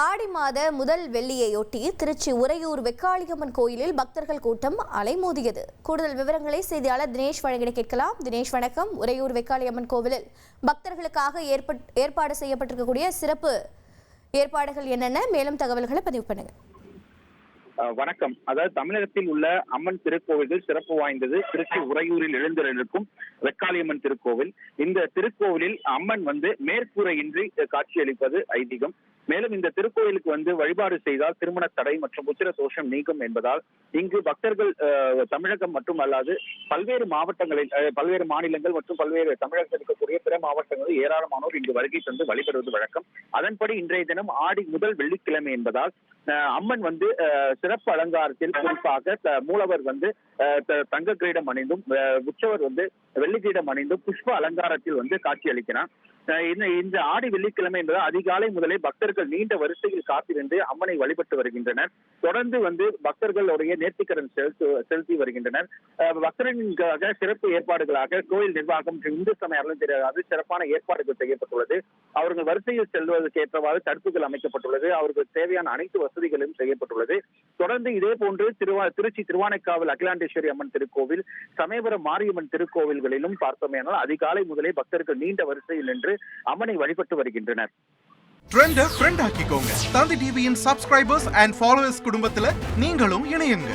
ஆடி மாத முதல் வெள்ளியையொட்டி திருச்சி உறையூர் வெக்காளியம்மன் கோயிலில் பக்தர்கள் கூட்டம் அலைமோதியது. கூடுதல் விவரங்களை செய்தியாளர் தினேஷ் வழங்கிட கேட்கலாம். தினேஷ் வணக்கம். உறையூர் வெக்காளியம்மன் கோவிலில் பக்தர்களுக்காக ஏற்பாடு செய்யப்பட்டிருக்கக்கூடிய சிறப்பு ஏற்பாடுகள் என்னென்ன, மேலும் தகவல்களை பதிவு பண்ணுங்க. வணக்கம். அதாவது தமிழகத்தில் உள்ள அம்மன் திருக்கோவில்கள் சிறப்பு வாய்ந்தது திருச்சி உறையூரில் எழுந்தருளிருக்கும் வெக்காளியம்மன் திருக்கோவில். இந்த திருக்கோவிலில் அம்மன் மேற்கூரையின்றி காட்சியளிப்பது ஐதீகம். மேலும் இந்த திருக்கோயிலுக்கு வழிபாடு செய்தால் திருமண தடை மற்றும் உச்சிர தோஷம் நீங்கும் என்பதால் இங்கு பக்தர்கள் தமிழகம் மட்டுமல்லாது பல்வேறு மாவட்டங்களில், பல்வேறு மாநிலங்கள் மற்றும் பல்வேறு தமிழகத்தில் இருக்கக்கூடிய பிற மாவட்டங்களில் ஏராளமானோர் இங்கு வருகை தந்து வழிபடுவது வழக்கம். அதன்படி இன்றைய தினம் ஆடி முதல் வெள்ளிக்கிழமை என்பதால் அம்மன் சிறப்பு அலங்காரத்தில், குறிப்பாக மூலவர் தங்க கிரீடம் அணிந்தும் உற்சவர் வெள்ளி கிரீடம் அணிந்தும் புஷ்ப அலங்காரத்தில் காட்சி அளிக்கிறார். இந்த ஆடி வெள்ளிக்கிழமை என்பது அதிகாலை முதலே பக்தர்கள் நீண்ட வரிசையில் காத்திருந்து அம்மனை வழிபட்டு வருகின்றனர். தொடர்ந்து பக்தர்களுடைய நேர்த்திக்கடன் செலுத்தி வருகின்றனர். பக்தர்களுக்காக சிறப்பு ஏற்பாடுகளாக கோயில் நிர்வாகம் இந்து சமய அறநிலையத்துறை சிறப்பான ஏற்பாடுகள் செய்யப்பட்டுள்ளது. அவர்கள் வரிசையில் செல்வதற்கு ஏற்றவாறு தடுப்புகள் அமைக்கப்பட்டுள்ளது. அவர்களுக்கு தேவையான அனைத்து வசதிகளும் செய்யப்பட்டுள்ளது. தொடர்ந்து இதே போன்று திருச்சி திருவானைக்காவல் அகிலாண்டேஸ்வரி அம்மன் திருக்கோவில், சமயபுரம் மாரியம்மன் திருக்கோவில்களிலும் பார்த்தோமேனால் அதிகாலை முதலே பக்தர்கள் நீண்ட வரிசையில் நின்று அம்மனை வழிபட்டு வருகின்றனர். ட்ரெண்ட ஃப்ரெண்ட் ஆக்கிக்கோங்க. தந்தி டிவியின் சப்ஸ்கிரைபர்ஸ் அண்ட் ஃபாலோவர்ஸ் குடும்பத்துல நீங்களும் இணையுங்க.